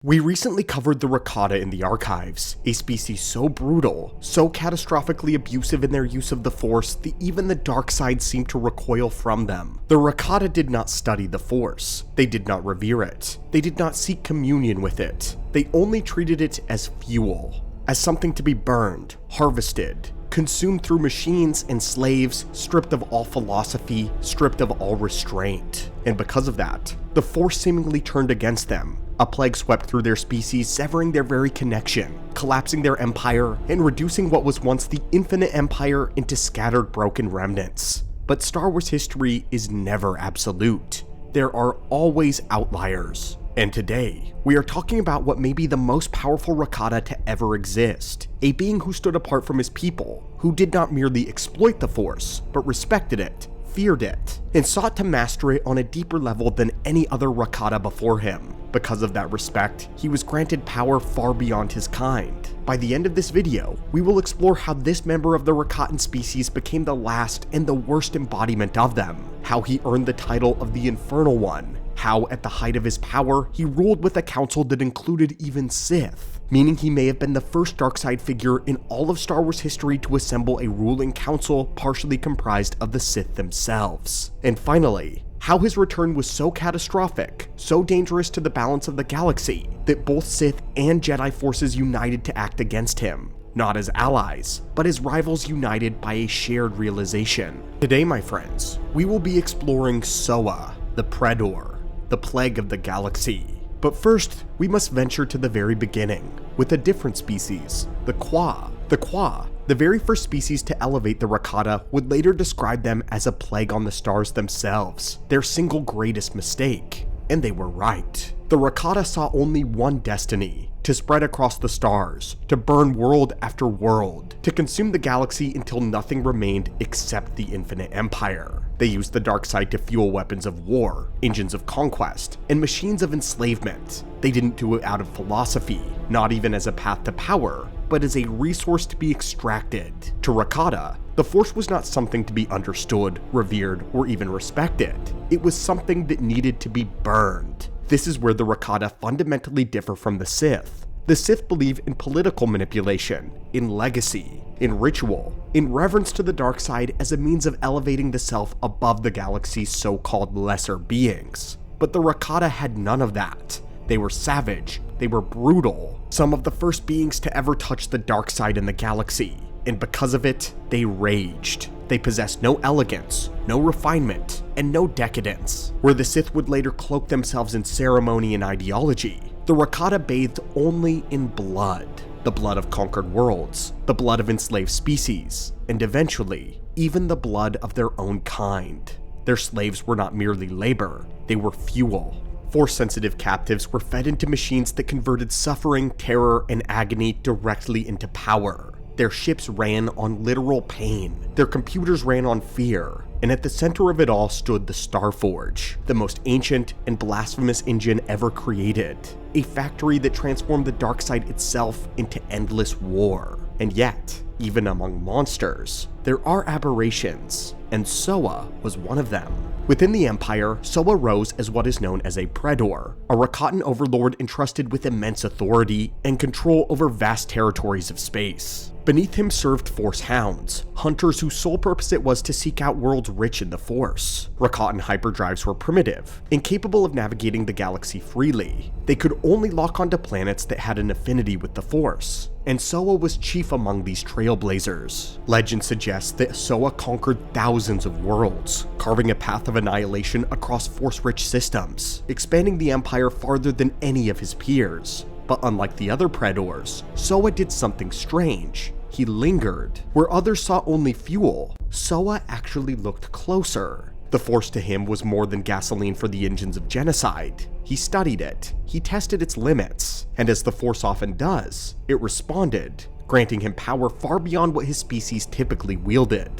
We recently covered the Rakata in the archives, a species so brutal, so catastrophically abusive in their use of the Force that even the dark side seemed to recoil from them. The Rakata did not study the Force, they did not revere it, they did not seek communion with it, they only treated it as fuel, as something to be burned, harvested, consumed through machines and slaves, stripped of all philosophy, stripped of all restraint. And because of that, the Force seemingly turned against them. A plague swept through their species, severing their very connection, collapsing their empire, and reducing what was once the infinite empire into scattered broken remnants. But Star Wars history is never absolute. There are always outliers. And today, we are talking about what may be the most powerful Rakata to ever exist, a being who stood apart from his people, who did not merely exploit the Force, but respected it, feared it, and sought to master it on a deeper level than any other Rakata before him. Because of that respect, he was granted power far beyond his kind. By the end of this video, we will explore how this member of the Rakatan species became the last and the worst embodiment of them, how he earned the title of the Infernal One, how at the height of his power, he ruled with a council that included even Sith, meaning he may have been the first darkside figure in all of Star Wars history to assemble a ruling council partially comprised of the Sith themselves. And finally, how his return was so catastrophic, so dangerous to the balance of the galaxy, that both Sith and Jedi forces united to act against him, not as allies, but as rivals united by a shared realization. Today, my friends, we will be exploring Soa, the Predator, the plague of the galaxy. But first, we must venture to the very beginning, with a different species, the Kwa. The Kwa, the very first species to elevate the Rakata, would later describe them as a plague on the stars themselves, their single greatest mistake. And they were right. The Rakata saw only one destiny: to spread across the stars, to burn world after world, to consume the galaxy until nothing remained except the infinite empire. They used the dark side to fuel weapons of war, engines of conquest, and machines of enslavement. They didn't do it out of philosophy, not even as a path to power, but as a resource to be extracted. To Rakata, the Force was not something to be understood, revered, or even respected. It was something that needed to be burned. This is where the Rakata fundamentally differ from the Sith. The Sith believe in political manipulation, in legacy, in ritual, in reverence to the dark side as a means of elevating the self above the galaxy's so-called lesser beings. But the Rakata had none of that. They were savage, they were brutal, some of the first beings to ever touch the dark side in the galaxy, and because of it, they raged. They possessed no elegance, no refinement, and no decadence. Where the Sith would later cloak themselves in ceremony and ideology, the Rakata bathed only in blood. The blood of conquered worlds, the blood of enslaved species, and eventually, even the blood of their own kind. Their slaves were not merely labor, they were fuel. Force-sensitive captives were fed into machines that converted suffering, terror, and agony directly into power. Their ships ran on literal pain, their computers ran on fear, and at the center of it all stood the Starforge, the most ancient and blasphemous engine ever created, a factory that transformed the dark side itself into endless war. And yet, even among monsters, there are aberrations, and Soa was one of them. Within the Empire, Soa rose as what is known as a Predator, a Rakatan overlord entrusted with immense authority and control over vast territories of space. Beneath him served Force Hounds, hunters whose sole purpose it was to seek out worlds rich in the Force. Rakatan hyperdrives were primitive, incapable of navigating the galaxy freely. They could only lock onto planets that had an affinity with the Force, and Soa was chief among these trailblazers. Legend suggests that Soa conquered thousands of worlds, carving a path of annihilation across Force-rich systems, expanding the Empire farther than any of his peers. But unlike the other Predators, Soa did something strange. He lingered. Where others saw only fuel, Soa actually looked closer. The Force to him was more than gasoline for the engines of genocide. He studied it, he tested its limits, and as the Force often does, it responded, granting him power far beyond what his species typically wielded.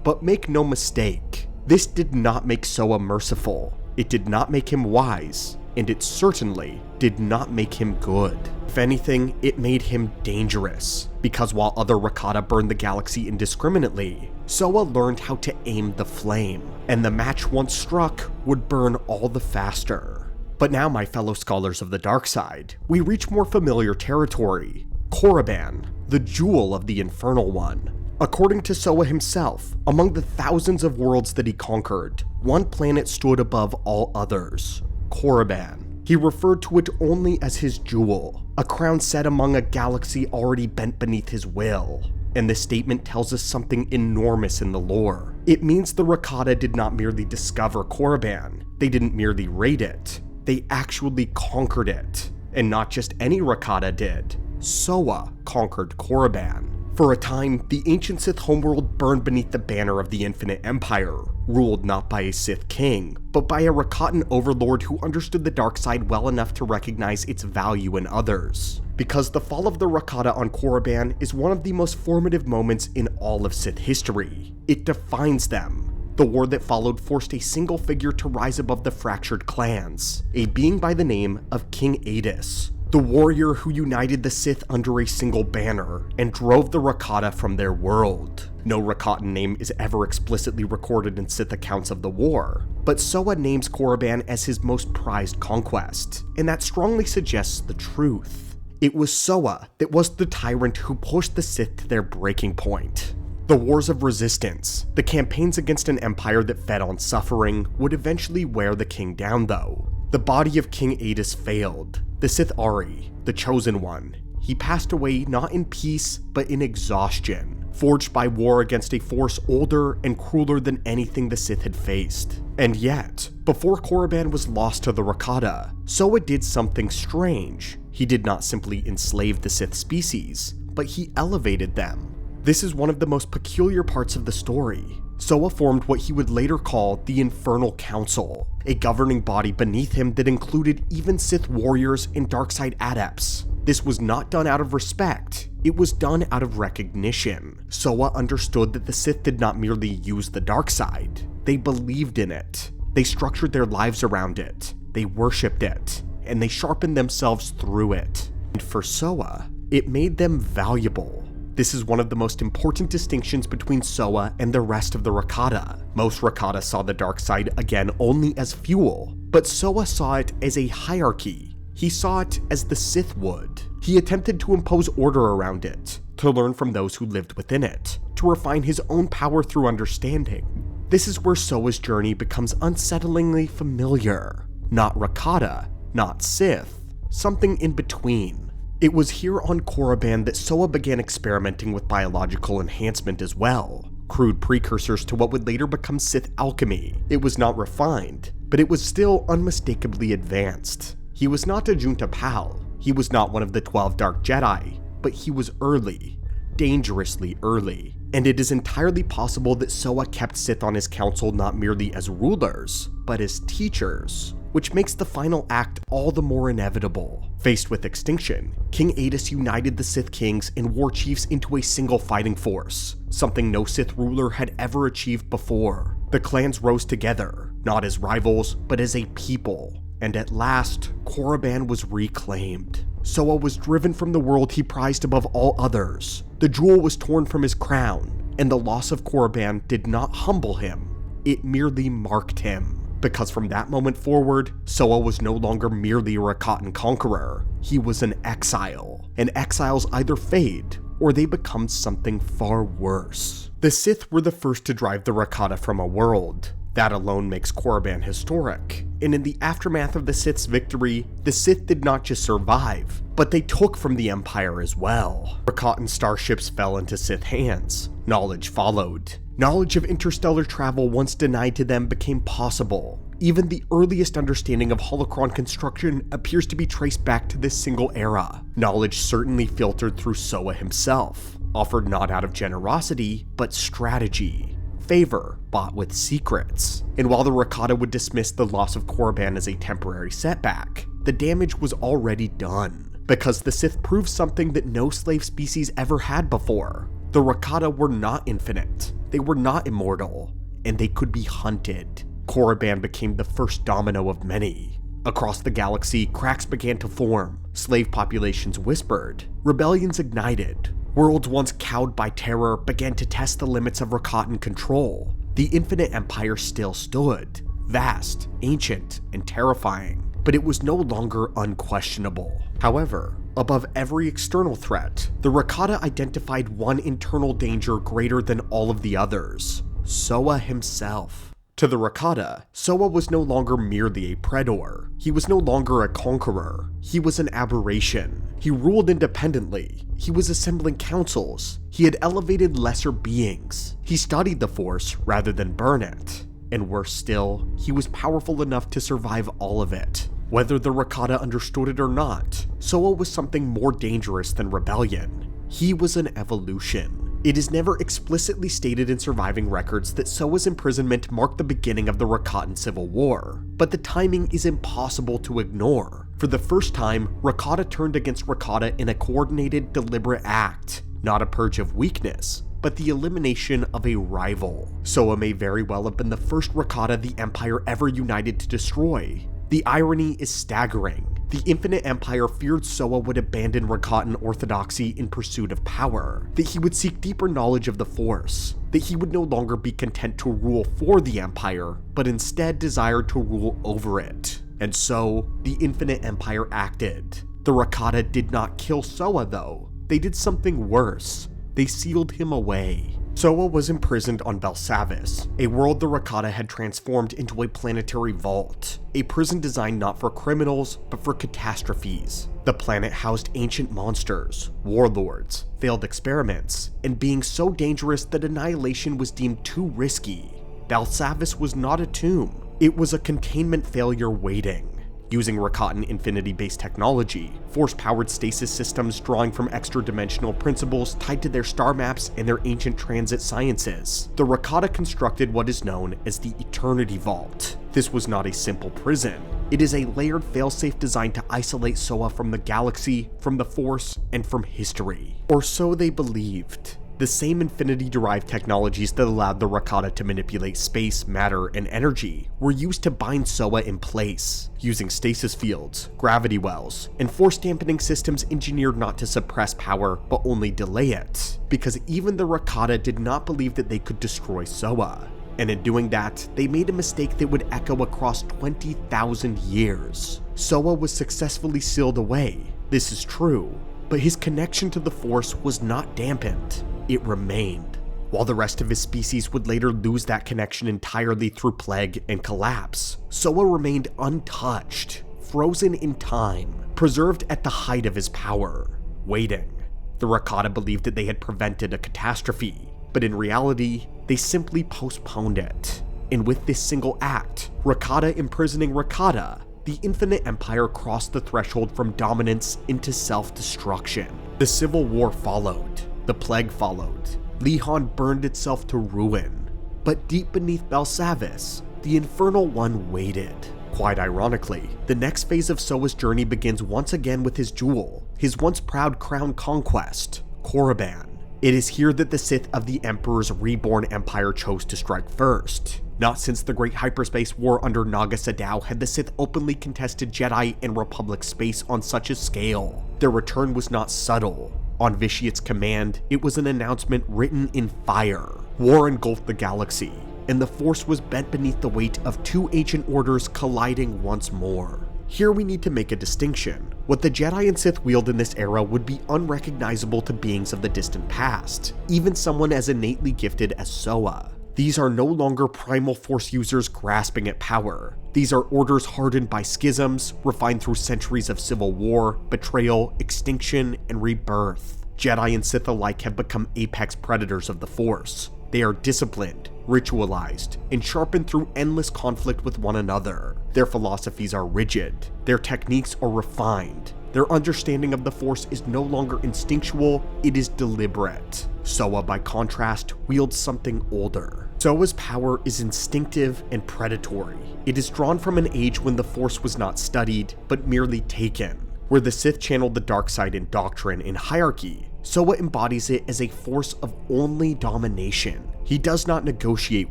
But make no mistake, this did not make Soa merciful, it did not make him wise, and it certainly did not make him good. If anything, it made him dangerous, because while other Rakata burned the galaxy indiscriminately, Soa learned how to aim the flame, and the match once struck would burn all the faster. But now, my fellow scholars of the dark side, we reach more familiar territory. Coraban, the jewel of the Infernal One. According to Soa himself, among the thousands of worlds that he conquered, one planet stood above all others, Korriban. He referred to it only as his jewel, a crown set among a galaxy already bent beneath his will. And this statement tells us something enormous in the lore. It means the Rakata did not merely discover Korriban, they didn't merely raid it, they actually conquered it. And not just any Rakata did. Soa conquered Korriban. For a time, the ancient Sith homeworld burned beneath the banner of the Infinite Empire, ruled not by a Sith king, but by a Rakatan overlord who understood the dark side well enough to recognize its value in others. Because the fall of the Rakata on Coraban is one of the most formative moments in all of Sith history. It defines them. The war that followed forced a single figure to rise above the fractured clans, a being by the name of King Adis, the warrior who united the Sith under a single banner and drove the Rakata from their world. No Rakatan name is ever explicitly recorded in Sith accounts of the war, but Soa names Coraban as his most prized conquest, and that strongly suggests the truth. It was Soa that was the tyrant who pushed the Sith to their breaking point. The wars of resistance, the campaigns against an empire that fed on suffering, would eventually wear the king down though. The body of King Adis failed. The Sith Ari, the chosen one, he passed away not in peace, but in exhaustion, forged by war against a force older and crueler than anything the Sith had faced. And yet, before Coraban was lost to the Rakata, Soa did something strange. He did not simply enslave the Sith species, but he elevated them. This is one of the most peculiar parts of the story. Soa formed what he would later call the Infernal Council, a governing body beneath him that included even Sith warriors and darkside adepts. This was not done out of respect, it was done out of recognition. Soa understood that the Sith did not merely use the dark side, they believed in it. They structured their lives around it, they worshipped it, and they sharpened themselves through it. And for Soa, it made them valuable. This is one of the most important distinctions between Soa and the rest of the Rakata. Most Rakata saw the dark side again only as fuel, but Soa saw it as a hierarchy. He saw it as the Sith would. He attempted to impose order around it, to learn from those who lived within it, to refine his own power through understanding. This is where Soa's journey becomes unsettlingly familiar. Not Rakata, not Sith, something in between. It was here on Coraban that Soa began experimenting with biological enhancement as well, crude precursors to what would later become Sith alchemy. It was not refined, but it was still unmistakably advanced. He was not a Junta Pal, he was not one of the 12 Dark Jedi, but he was early, dangerously early. And it is entirely possible that Soa kept Sith on his council not merely as rulers, but as teachers, which makes the final act all the more inevitable. Faced with extinction, King Adis united the Sith kings and war chiefs into a single fighting force, something no Sith ruler had ever achieved before. The clans rose together, not as rivals, but as a people. And at last, Coraban was reclaimed. Soa was driven from the world he prized above all others. The jewel was torn from his crown, and the loss of Coraban did not humble him, it merely marked him. Because from that moment forward, Soa was no longer merely a Rakatan conqueror, he was an exile. And exiles either fade, or they become something far worse. The Sith were the first to drive the Rakata from a world. That alone makes Coraban historic, and in the aftermath of the Sith's victory, the Sith did not just survive, but they took from the Empire as well. Rakatan starships fell into Sith hands, knowledge followed. Knowledge of interstellar travel once denied to them became possible. Even the earliest understanding of holocron construction appears to be traced back to this single era. Knowledge certainly filtered through Soa himself, offered not out of generosity, but strategy. Favor bought with secrets. And while the Rakata would dismiss the loss of Coraban as a temporary setback, the damage was already done. Because the Sith proved something that no slave species ever had before. The Rakata were not infinite, they were not immortal, and they could be hunted. Coraban became the first domino of many. Across the galaxy, cracks began to form, slave populations whispered, rebellions ignited. Worlds once cowed by terror began to test the limits of Rakatan control. The Infinite Empire still stood, vast, ancient, and terrifying. but it was no longer unquestionable. However, above every external threat, the Rakata identified one internal danger greater than all of the others: Soa himself. To the Rakata, Soa was no longer merely a predator. He was no longer a conqueror. He was an aberration. He ruled independently. He was assembling councils. He had elevated lesser beings. He studied the Force rather than burn it. And worse still, he was powerful enough to survive all of it. Whether the Rakata understood it or not, Soa was something more dangerous than rebellion. He was an evolution. It is never explicitly stated in surviving records that Soa's imprisonment marked the beginning of the Rakatan Civil War, but the timing is impossible to ignore. For the first time, Rakata turned against Rakata in a coordinated, deliberate act, not a purge of weakness, but the elimination of a rival. Soa may very well have been the first Rakata the Empire ever united to destroy. The irony is staggering. The Infinite Empire feared Soa would abandon Rakatan orthodoxy in pursuit of power, that he would seek deeper knowledge of the Force, that he would no longer be content to rule for the Empire, but instead desired to rule over it. And so, the Infinite Empire acted. The Rakata did not kill Soa though. They did something worse. They sealed him away. Soa was imprisoned on Belsavis, a world the Rakata had transformed into a planetary vault, a prison designed not for criminals, but for catastrophes. The planet housed ancient monsters, warlords, failed experiments, and beings so dangerous that annihilation was deemed too risky. Belsavis was not a tomb, it was a containment failure waiting. Using Rakatan Infinity-based technology, Force-powered stasis systems drawing from extra-dimensional principles tied to their star maps and their ancient transit sciences, the Rakata constructed what is known as the Eternity Vault. This was not a simple prison. It is a layered failsafe designed to isolate Soa from the galaxy, from the Force, and from history. Or so they believed. The same Infinity-derived technologies that allowed the Rakata to manipulate space, matter, and energy were used to bind Soa in place, using stasis fields, gravity wells, and force-dampening systems engineered not to suppress power, but only delay it, because even the Rakata did not believe that they could destroy Soa. And in doing that, they made a mistake that would echo across 20,000 years. Soa was successfully sealed away, this is true, but his connection to the Force was not dampened. It remained. While the rest of his species would later lose that connection entirely through plague and collapse, Soa remained untouched, frozen in time, preserved at the height of his power, waiting. The Rakata believed that they had prevented a catastrophe, but in reality, they simply postponed it. And with this single act, Rakata imprisoning Rakata, the Infinite Empire crossed the threshold from dominance into self-destruction. The Civil War followed. The plague followed. Lehon burned itself to ruin. But deep beneath Belsavis, the Infernal One waited. Quite ironically, the next phase of Soa's journey begins once again with his jewel, his once proud crown conquest, Coraban. It is here that the Sith of the Emperor's reborn empire chose to strike first. Not since the Great Hyperspace War under Naga Sadow had the Sith openly contested Jedi and Republic space on such a scale. Their return was not subtle. On Vitiate's command, it was an announcement written in fire. War engulfed the galaxy, and the Force was bent beneath the weight of two ancient orders colliding once more. Here we need to make a distinction. What the Jedi and Sith wield in this era would be unrecognizable to beings of the distant past, even someone as innately gifted as Soa. These are no longer primal Force users grasping at power. These are orders hardened by schisms, refined through centuries of civil war, betrayal, extinction, and rebirth. Jedi and Sith alike have become apex predators of the Force. They are disciplined, ritualized, and sharpened through endless conflict with one another. Their philosophies are rigid. Their techniques are refined. Their understanding of the Force is no longer instinctual, it is deliberate. Soa, by contrast, wields something older. Soa's power is instinctive and predatory. It is drawn from an age when the Force was not studied, but merely taken. Where the Sith channeled the dark side in doctrine and hierarchy, Soa embodies it as a force of only domination. He does not negotiate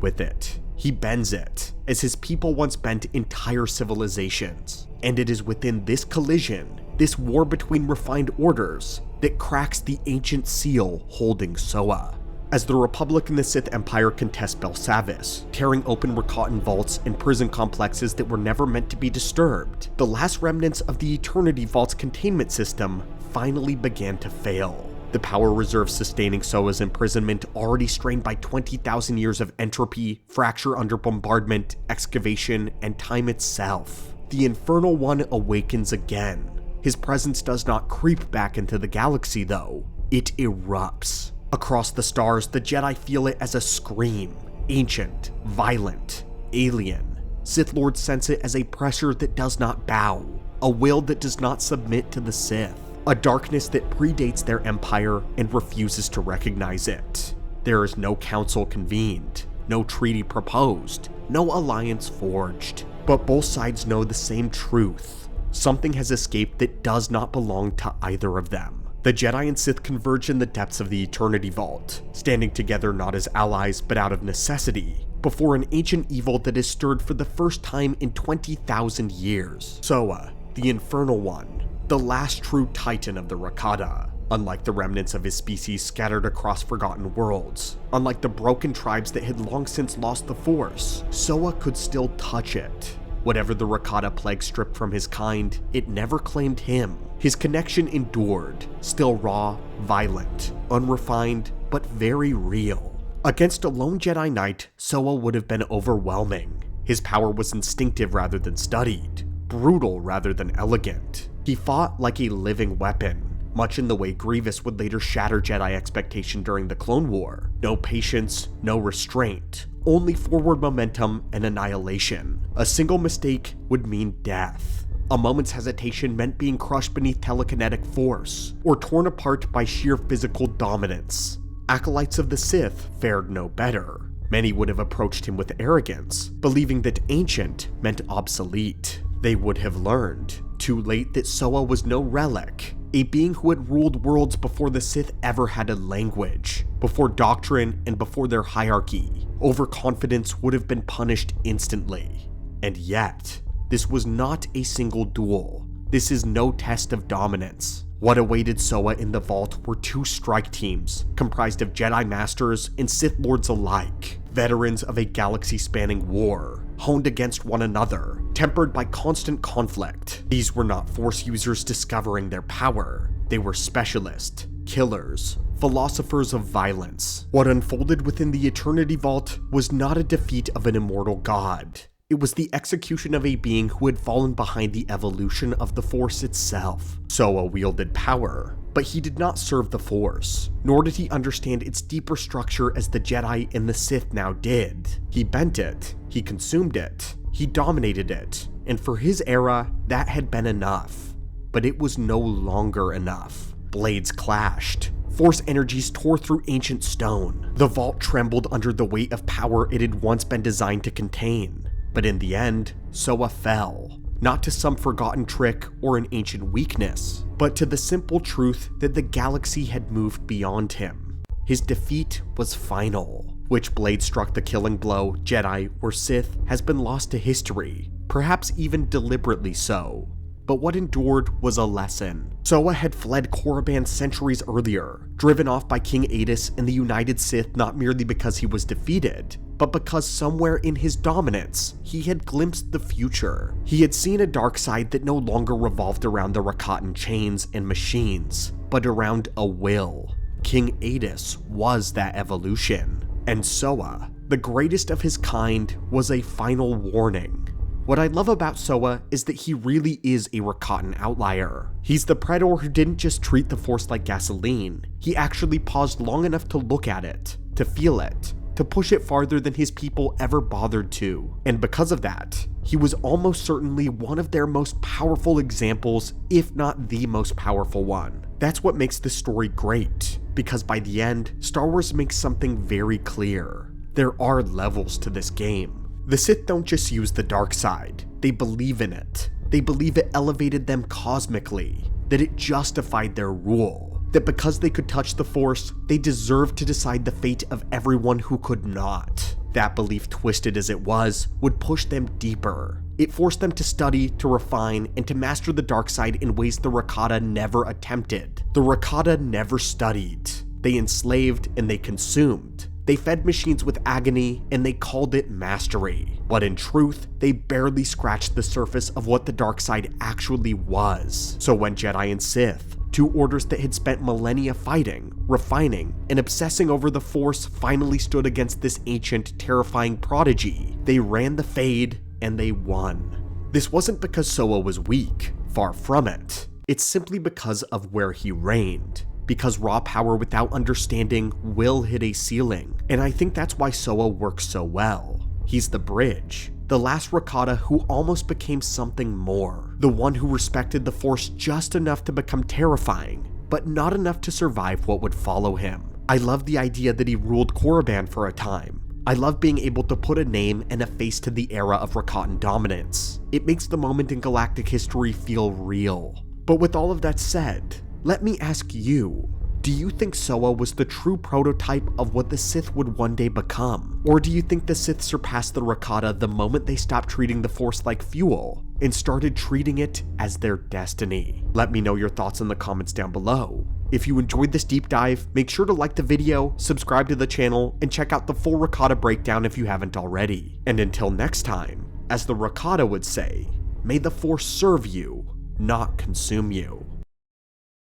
with it. He bends it, as his people once bent entire civilizations. And it is within this collision, this war between refined orders, that cracks the ancient seal holding Soa. as the Republic and the Sith Empire contest Belsavis, tearing open Rakatan vaults and prison complexes that were never meant to be disturbed. The last remnants of the Eternity Vault's containment system finally began to fail. The power reserves sustaining Soa's imprisonment, already strained by 20,000 years of entropy, fracture under bombardment, excavation, and time itself. The Infernal One awakens again. His presence does not creep back into the galaxy though, it erupts. Across the stars, the Jedi feel it as a scream, ancient, violent, alien. Sith Lords sense it as a pressure that does not bow, a will that does not submit to the Sith. A darkness that predates their empire and refuses to recognize it. There is no council convened, no treaty proposed, no alliance forged. But both sides know the same truth. Something has escaped that does not belong to either of them. The Jedi and Sith converge in the depths of the Eternity Vault, standing together not as allies but out of necessity, before an ancient evil that is stirred for the first time in 20,000 years. Soa, the Infernal One, the last true titan of the Rakata. Unlike the remnants of his species scattered across forgotten worlds, unlike the broken tribes that had long since lost the Force, Soa could still touch it. Whatever the Rakata plague stripped from his kind, it never claimed him. His connection endured, still raw, violent, unrefined, but very real. Against a lone Jedi Knight, Soa would have been overwhelming. His power was instinctive rather than studied, brutal rather than elegant. He fought like a living weapon, much in the way Grievous would later shatter Jedi expectation during the Clone War. No patience, no restraint, only forward momentum and annihilation. A single mistake would mean death. A moment's hesitation meant being crushed beneath telekinetic force, or torn apart by sheer physical dominance. Acolytes of the Sith fared no better. Many would have approached him with arrogance, believing that ancient meant obsolete. They would have learned, too late, that Soa was no relic, a being who had ruled worlds before the Sith ever had a language, before doctrine and before their hierarchy. Overconfidence would have been punished instantly. And yet, this was not a single duel. This is no test of dominance. What awaited Soa in the vault were two strike teams, comprised of Jedi Masters and Sith Lords alike, veterans of a galaxy-spanning war, honed against one another, tempered by constant conflict. These were not Force users discovering their power. They were specialists, killers, philosophers of violence. What unfolded within the Eternity Vault was not a defeat of an immortal god. It was the execution of a being who had fallen behind the evolution of the Force itself. Soa wielded power, but he did not serve the Force, nor did he understand its deeper structure as the Jedi and the Sith now did. He bent it, he consumed it, he dominated it, and for his era, that had been enough. But it was no longer enough. Blades clashed. Force energies tore through ancient stone. The vault trembled under the weight of power it had once been designed to contain. But in the end, Soa fell, not to some forgotten trick or an ancient weakness, but to the simple truth that the galaxy had moved beyond him. His defeat was final. Which blade struck the killing blow, Jedi or Sith, has been lost to history, perhaps even deliberately so. But what endured was a lesson. Soa had fled Coraban centuries earlier, driven off by King Adis and the United Sith not merely because he was defeated, but because somewhere in his dominance, he had glimpsed the future. He had seen a dark side that no longer revolved around the Rakatan chains and machines, but around a will. King Adis was that evolution. And Soa, the greatest of his kind, was a final warning. What I love about Soa is that he really is a Rakatan outlier. He's the Predator who didn't just treat the Force like gasoline. He actually paused long enough to look at it, to feel it, to push it farther than his people ever bothered to. And because of that, he was almost certainly one of their most powerful examples, if not the most powerful one. That's what makes this story great, because by the end, Star Wars makes something very clear. There are levels to this game. The Sith don't just use the dark side, they believe in it. They believe it elevated them cosmically, that it justified their rule, that because they could touch the Force, they deserved to decide the fate of everyone who could not. That belief, twisted as it was, would push them deeper. It forced them to study, to refine, and to master the dark side in ways the Rakata never attempted. The Rakata never studied. They enslaved and they consumed. They fed machines with agony and they called it mastery. But in truth, they barely scratched the surface of what the dark side actually was. So when Jedi and Sith, two orders that had spent millennia fighting, refining, and obsessing over the Force, finally stood against this ancient, terrifying prodigy, they ran the fade and they won. This wasn't because Soa was weak, far from it. It's simply because of where he reigned. Because raw power without understanding will hit a ceiling, and I think that's why Soa works so well. He's the bridge, the last Rakata who almost became something more, the one who respected the Force just enough to become terrifying, but not enough to survive what would follow him. I love the idea that he ruled Coraban for a time. I love being able to put a name and a face to the era of Rakatan dominance. It makes the moment in galactic history feel real. But with all of that said, let me ask you, do you think Soa was the true prototype of what the Sith would one day become? Or do you think the Sith surpassed the Rakata the moment they stopped treating the Force like fuel and started treating it as their destiny? Let me know your thoughts in the comments down below. If you enjoyed this deep dive, make sure to like the video, subscribe to the channel, and check out the full Rakata breakdown if you haven't already. And until next time, as the Rakata would say, may the Force serve you, not consume you.